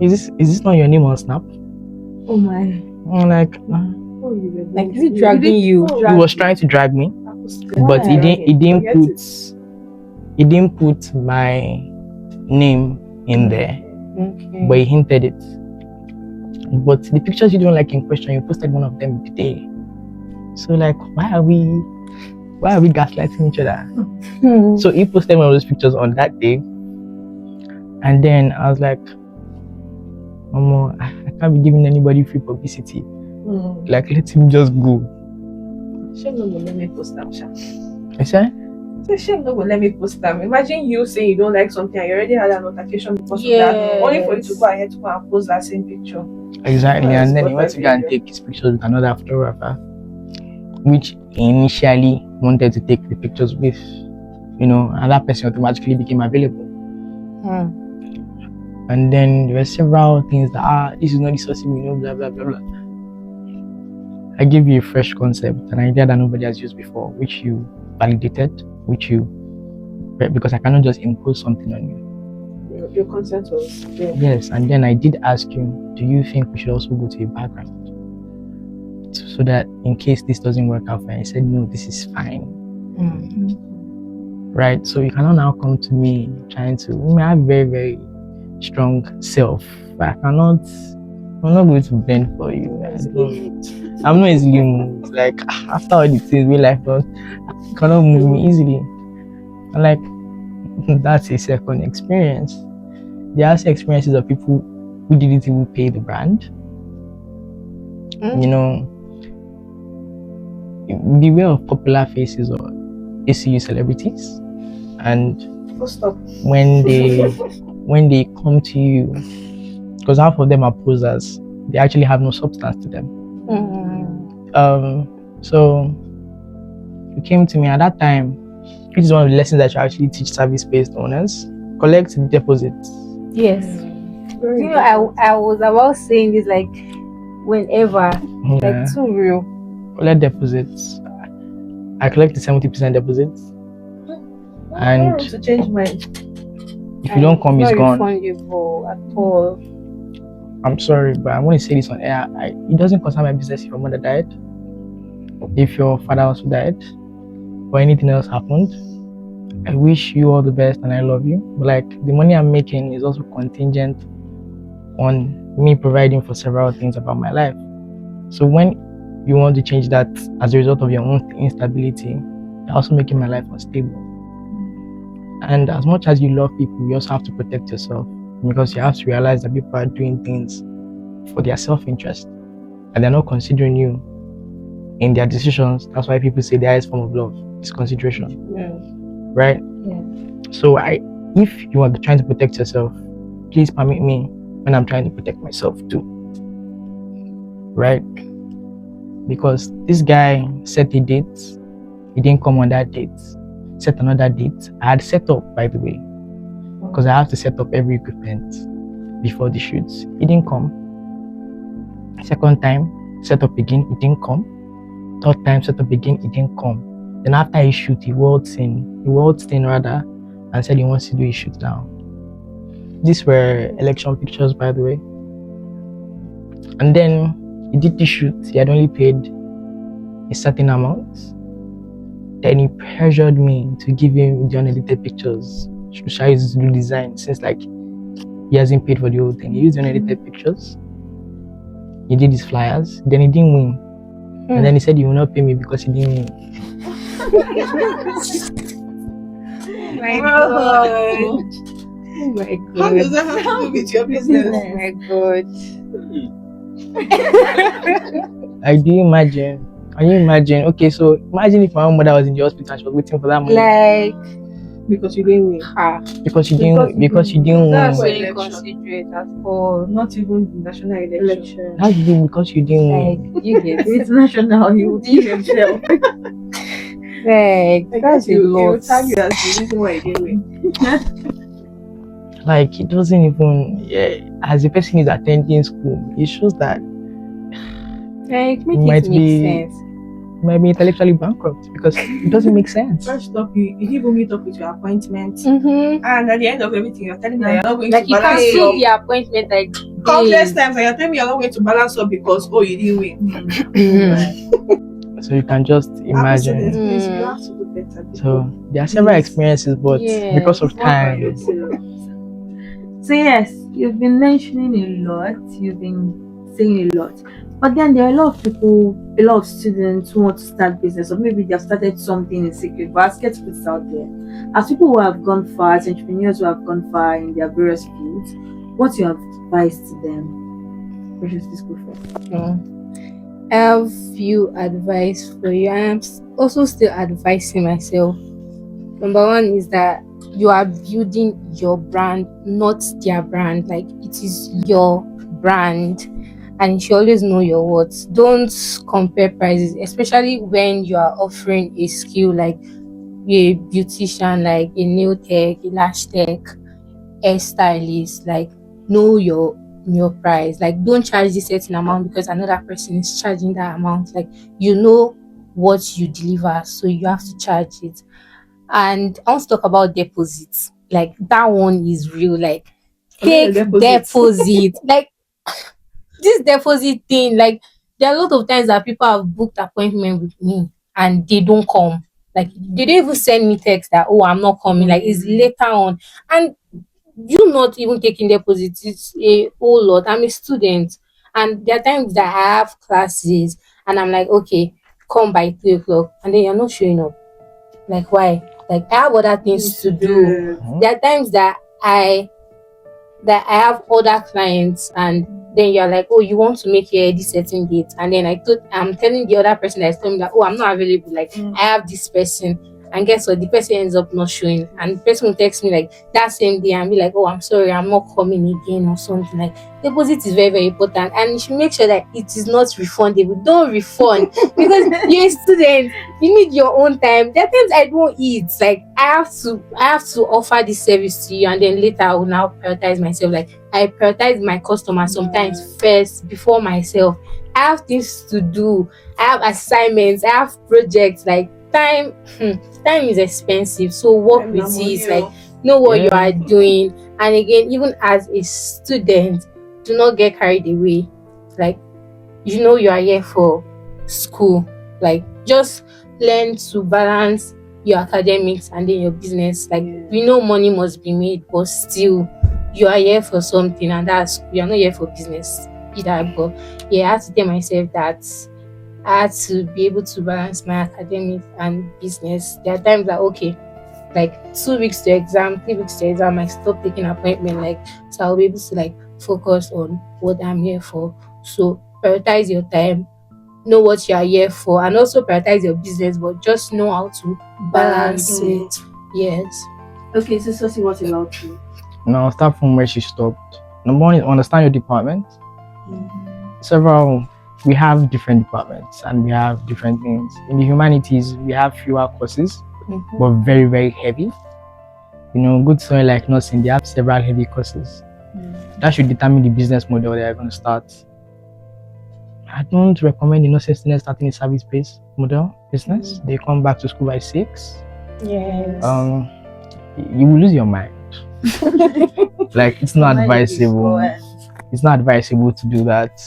is this not your name on Snap? Oh my. I'm like, like, is he dragging you? He was trying to drag me, but he didn't put my name in there. Okay. But he hinted it. But the pictures you don't like in question, you posted one of them today. So like, why are we gaslighting each other? So he posted one of those pictures on that day, and then I was like, Mama, I can't be giving anybody free publicity. Like, let him just go. Shame no go let me post them, Sha. I said? Shame no go let me post them. Imagine you saying you don't like something and you already had an notification because of that. Only for you to go ahead to go and post that same picture. Exactly, and then he went to go and take his pictures with another photographer, which he initially wanted to take the pictures with, you know, and that person automatically became available. And then there were several things that, this is not the Saucy, you know, blah, blah, blah, blah. I gave you a fresh concept, an idea that nobody has used before, which you validated, because I cannot just impose something on you. Your consent was there. Yes, and then I did ask you, do you think we should also go to a background? So that in case this doesn't work out fine, I said, no, this is fine. Right? So you cannot now come to me trying to, I have very, very strong self. But I'm not going to bend for you. I'm not easily moved. Like, after all the things we life does, you cannot move me easily. And like, that's a second experience. There are experiences of people who didn't even pay the brand. You know, beware of popular faces or ACU celebrities, and when they come to you, because half of them are posers, they actually have no substance to them. So you came to me at that time, which is one of the lessons that you actually teach service-based owners: collect deposits. Yes. You know, I was about saying this, like, whenever, like, too real. Collect deposits. I collected 70% deposits, and to change mind. If you don't come, it's gone. Refundable at all. I'm sorry, but I'm going to say this on air. It doesn't concern my business if your mother died, if your father also died, or anything else happened. I wish you all the best and I love you. But like, the money I'm making is also contingent on me providing for several things about my life. So when you want to change that as a result of your own instability, you're also making my life unstable. And as much as you love people, you also have to protect yourself, because you have to realize that people are doing things for their self-interest and they're not considering you in their decisions. That's why people say the highest form of love is consideration. Right? So if you are trying to protect yourself, please permit me when I'm trying to protect myself too. Right? because this guy set a date, he didn't come on that date. Set another date. I had set up, by the way, because I have to set up every equipment before the shoots. He didn't come. Second time, set up again, he didn't come. Third time, set up again, he didn't come. Then after a shoot, he waltzed in rather, and said he wants to do a shoot now. These were election pictures, by the way. And then he did the shoot. He had only paid a certain amount. Then he pressured me to give him the unedited pictures. Shall I use the design, since like he hasn't paid for the whole thing. He used the unedited pictures. He did his flyers. Then he didn't win. And then he said he will not pay me because he didn't win. Oh my god. Oh my god. How does that have to do with your business? Oh my god. Like, do you imagine? Can you imagine? Okay, so imagine if my own mother was in the hospital and she was waiting for that money. Like, Because you didn't win. Because you didn't that's so win. inconsiderate at all. Not even the national election. How did you? Because you didn't win. Like, you get If it's national, he will kill himself. like, that's a He will lot. tag you as the reason why you didn't win. Like, it doesn't even. Yeah, as a person is attending school, it shows that Like, make Might it be- make sense. you might be intellectually bankrupt because it doesn't make sense. First up, you didn't even meet up with your appointment. Mm-hmm. And at the end of everything, you're telling me that you're not going Like, to you balance cancel up. the appointment like Countless days. times, and you're telling me you're not going to balance up because, oh, you didn't win. Mhm. So you can just imagine. Please, you have to do better. So there are several experiences, but Yeah. because of time, So yes, you've been mentioning a lot, you've been saying a lot. But then there are a lot of people, a lot of students who want to start business, or maybe they've started something in secret, but let's put this out there. As people who have gone far, as entrepreneurs who have gone far in their various fields, what's your advice to them? Precious, please go first. I have few advice for you. I am also still advising myself. Number one is that you are building your brand, not their brand. Like, it is your brand, and you should always know your worth. Don't compare prices, especially when you are offering a skill like a beautician, like a nail tech, a lash tech, hairstylist. Like, know your price. Like, don't charge this certain amount because another person is charging that amount. Like, you know what you deliver, so you have to charge it. And I want to talk about deposits. Like, that one is real. Like, take deposit. Like, this deposit thing, like, there are a lot of times that people have booked appointment with me and they don't come. Like, they don't even send me text that, oh, I'm not coming. Like, it's later on. And you not even taking deposits, it's a whole lot. I'm a student, and there are times that I have classes and I'm like, okay, come by 3 o'clock, and then you're not showing up. Like, why? Like, I have other things to do. There are times that I have other clients, and then you're like, oh, you want to make your this certain date, and then I'm telling the other person that's telling me that, oh, I'm not available. Like, I have this person, and guess what? The person ends up not showing, and the person will text me like that same day and be like, oh, I'm sorry, I'm not coming again or something. Like, deposit is very, very important, and you should make sure that it is not refundable. Don't refund because you're a student. You need your own time. There are times I don't eat. Like, I have to offer this service to you, and then later I will now prioritize myself. Like, I prioritize my customers sometimes first before myself. I have things to do. I have assignments. I have projects. Like, time is expensive, so work with it. Like, know what you are doing. And again, even as a student, do not get carried away. Like, you know you are here for school. Like, just learn to balance your academics and then your business. Like, we know money must be made, but still you are here for something, and you're not here for business either. But yeah, I have to tell myself that I had to be able to balance my academics and business. There are times that, okay, like 2 weeks to exam, 3 weeks to exam, I stop taking appointment, like, so I'll be able to like focus on what I'm here for. So prioritize your time, know what you are here for, and also prioritize your business, but just know how to balance it. Yes. Okay, so Saucy, what's about you? now start from where she stopped. Number one is understand your department. Several we have different departments and we have different things. In the humanities, we have fewer courses, but very, very heavy. Good somewhere like nursing, they have several heavy courses. That should determine the business model they are going to start. I don't recommend the nursing students starting a service-based model business. They come back to school by 6. Yes. You will lose your mind. Like, it's not advisable. It's not advisable to do that.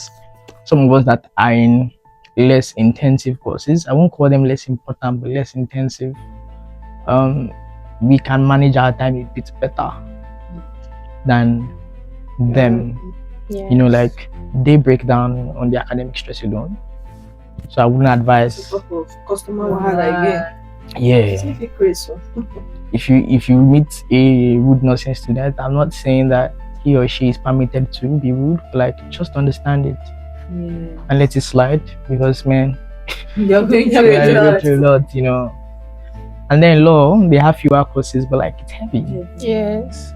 Some of us that are in less intensive courses, I won't call them less important, but less intensive, we can manage our time a bit better than them. Yes. Like they break down on the academic stress alone. So I wouldn't advise. Customer again. Yeah. If you meet a rude nursing student, I'm not saying that he or she is permitted to be rude, but like just understand it and let it slide, because man, you're going through a lot, And then law, they have fewer courses, but like it's heavy. Yes.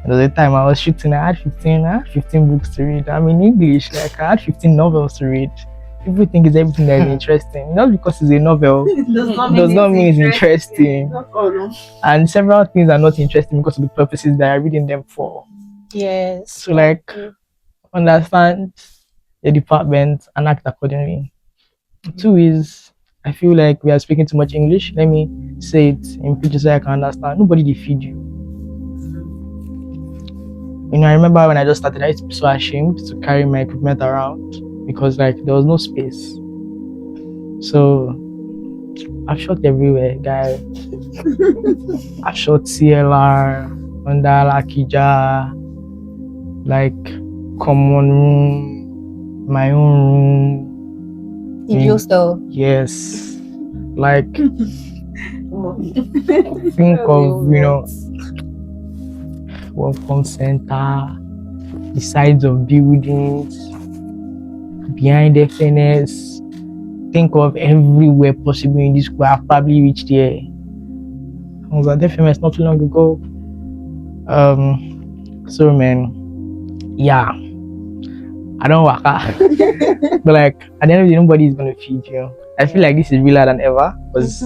There was a time I was shooting, I had 15 books to read. I'm in English, like I had 15 novels to read. People think it's everything that is interesting. Not because it's a novel does not mean it's interesting. And several things are not interesting because of the purposes that I'm reading them for. Yes. So like, understand the department and act accordingly. 2 is, I feel like we are speaking too much English. Let me say it in pidgin so I can understand. Nobody will feed you. I remember when I just started, I used to be so ashamed to carry my equipment around because like there was no space. So I've shot everywhere, guys. I've shot CLR, under Lakija, like common room, my own room. In your store? Yes. Like think of welcome center, the sides of buildings, behind FNS. Think of everywhere possible in this school. I've probably reached there. I was at FMS not too long ago. So man, yeah, I don't work out. But like at the end of the day, nobody is gonna feed you. I feel like this is realer than ever because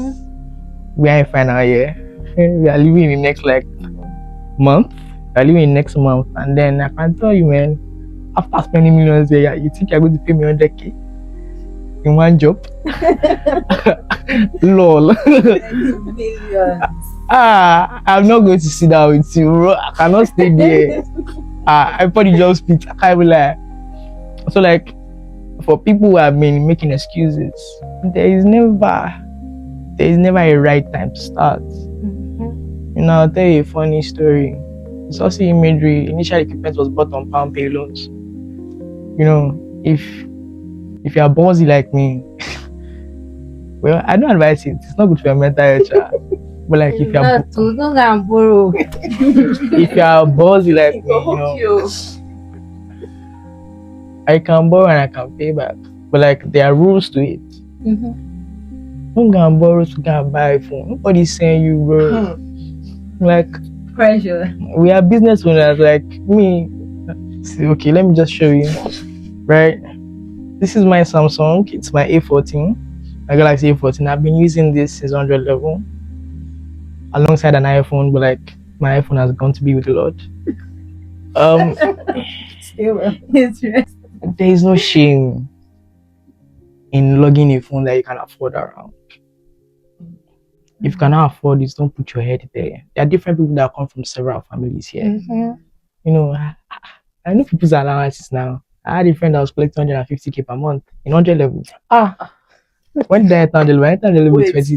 we are in final year. We are living in the next like month. We are living in next month, and then I can tell you, man, after spending millions there, you think you're going to pay me 100K in one job? Lol. I'm not going to sit down with you, bro. I cannot stay there. I put the job speech. I can't be like. So like, for people who have been making excuses, there is never a right time to start. I'll tell you a funny story. Saucy Imagery initial equipment was bought on pound pay loans. If you're ballsy like me, well, I don't advise it. It's not good for your mental health. But like if you're if you're ballsy like me, I can borrow and I can pay back. But like there are rules to it. Don't go and borrow to go and buy a phone. Nobody's saying you, bro. Like pressure. We are business owners like me. Okay, let me just show you. Right, this is my Samsung. It's my A14, my Galaxy A14. I've been using this since 100 level alongside an iPhone, but like my iPhone has gone to be with the Lord. There is no shame in lugging a phone that you can afford around. If you cannot afford it, don't put your head there. There are different people that come from several families here. I know people's allowances now. I had a friend that was collecting 150K per month in 100 level. When did I enter 100 level? I entered 100 level with 20.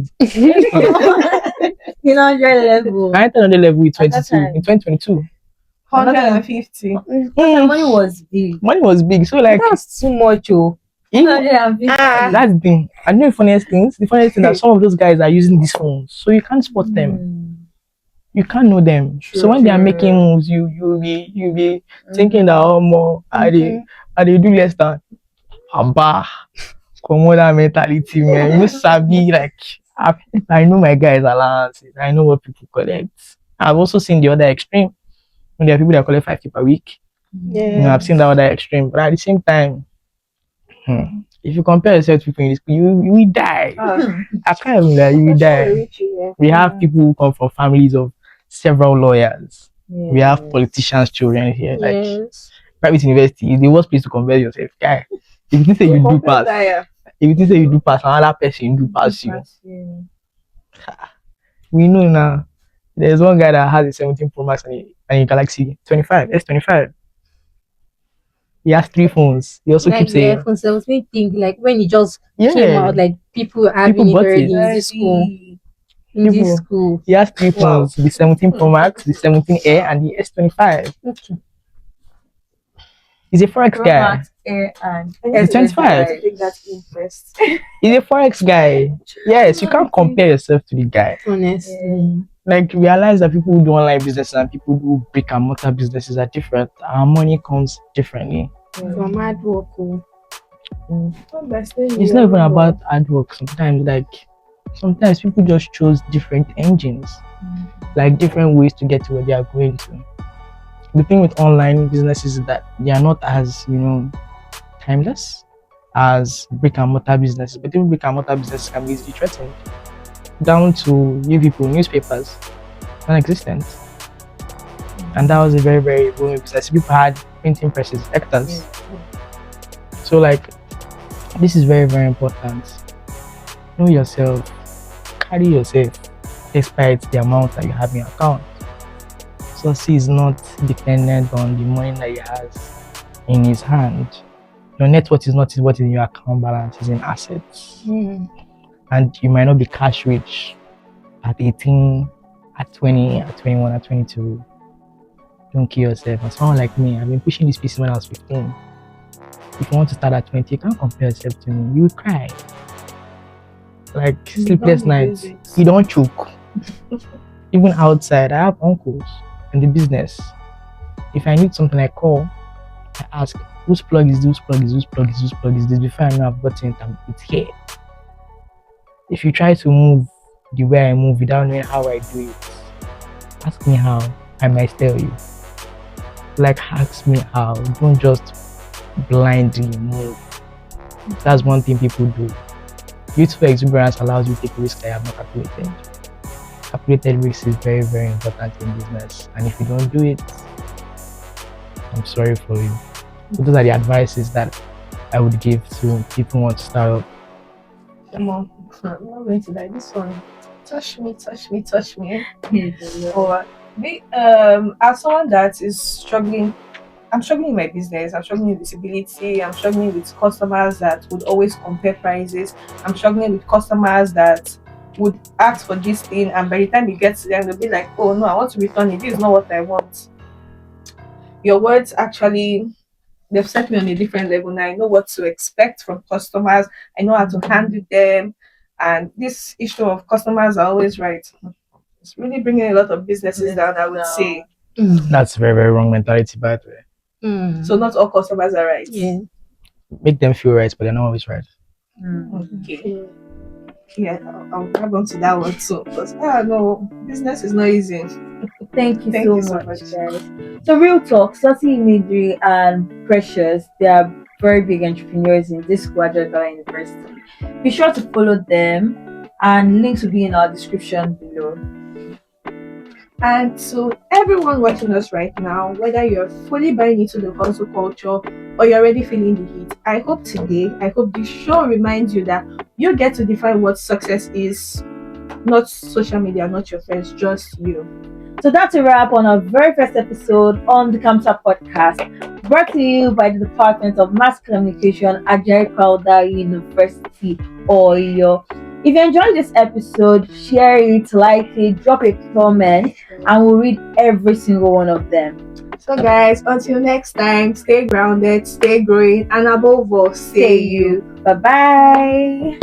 In 100 level. I entered 100 level with 22 in 2022. 150. Money was big. Money was big. So like that's too much. 150. That's the thing. I know the funniest thing that some of those guys are using these phones, so you can't spot them. You can't know them. So when they are making moves, you'll be thinking that more are they do less than commodity mentality, man. You sabi like I know my guys' allowances. I know what people collect. I've also seen the other extreme when there are people that collect 5K per week. I've seen the other extreme, but at the same time, If you compare yourself to people in this school, you will die. I can't even lie, you will die. We have people who come from families of several lawyers. Yes. We have politicians' children here. Like Yes. private university is the worst place to compare yourself. Guy, if you say you do pass, another person do pass you. We know now. There's one guy that has a 17 Pro Max and a Galaxy 25, S25. He has 3 phones. He also keeps saying, iPhone 17 thing, like when it just came out, like people having it bought already it. in this school. In this school. He has 3 phones: the 17 Pro Max, the 17 Air, and the S25. Okay. He's a Forex guy. Air and He's 25. He's a Forex guy. Yes, you can't compare yourself to the guy. Honestly. Like, realize that people who do online business and people who brick and mortar businesses are different. Our money comes differently. From hard work. It's not even about hard work. Sometimes people just chose different engines, like different ways to get to where they are going to. The thing with online businesses is that they are not as, timeless as brick and mortar businesses. But even brick and mortar businesses can be easily threatened. Down to you people, newspapers, non-existent. And that was a very, very booming business. People had printing presses, hectares. So this is very, very important. Know yourself, carry yourself, despite the amount that you have in your account. Saucy is not dependent on the money that he has in his hand. Your net worth is not what is in your account balance, it's in assets. And you might not be cash rich at 18, at 20, at 21, at 22. Don't kill yourself. And someone like me, I've been pushing this piece when I was 15. If you want to start at 20, you can't compare yourself to me. You will cry. Like sleepless nights. You don't choke. Even outside, I have uncles in the business. If I need something, I call. I ask, whose plug is this? Whose plug is this? Before I know I've gotten it, it's here. If you try to move the way I move without knowing how I do it, ask me how. I might tell you. Ask me how. Don't just blindly move. That's one thing people do. Youthful exuberance allows you to take risks that you have not calculated. Calculated risk is very, very important in business. And if you don't do it, I'm sorry for you. So those are the advices that I would give to people who want to start up. Come on, I'm not going to like this one. Touch me. Or as someone that is struggling, I'm struggling in my business, I'm struggling with visibility, I'm struggling with customers that would always compare prices, I'm struggling with customers that would ask for this thing, and by the time you get to them, they'll be like, oh no, I want to return it, this is not what I want. Your words actually, they've set me on a different level now. I know what to expect from customers, I know how to handle them, and this issue of customers are always right. It's really bringing a lot of businesses down, I would say. That's very, very wrong mentality, by the way. So not all customers are right. Yeah. Make them feel right, but they're not always right. Okay. Yeah, I'll grab onto that one too. Because no, business is not easy. Thank you so much, guys. So real talk, Saucy Imagery and Precious, they are very big entrepreneurs in this school at Ajayi University. Be sure to follow them, and links will be in our description below. And to everyone watching us right now, whether you're fully buying into the hustle culture or you're already feeling the heat, I hope this show reminds you that you get to define what success is. Not social media, not your friends, just you. So that's a wrap on our very first episode on the CAMSSA podcast, brought to you by the Department of Mass Communication, Ajayi Crowther University, Oyo. If you enjoyed this episode, share it, like it, drop a comment, and we'll read every single one of them. So guys, until next time, stay grounded, stay growing, and above all, stay you. Bye-bye.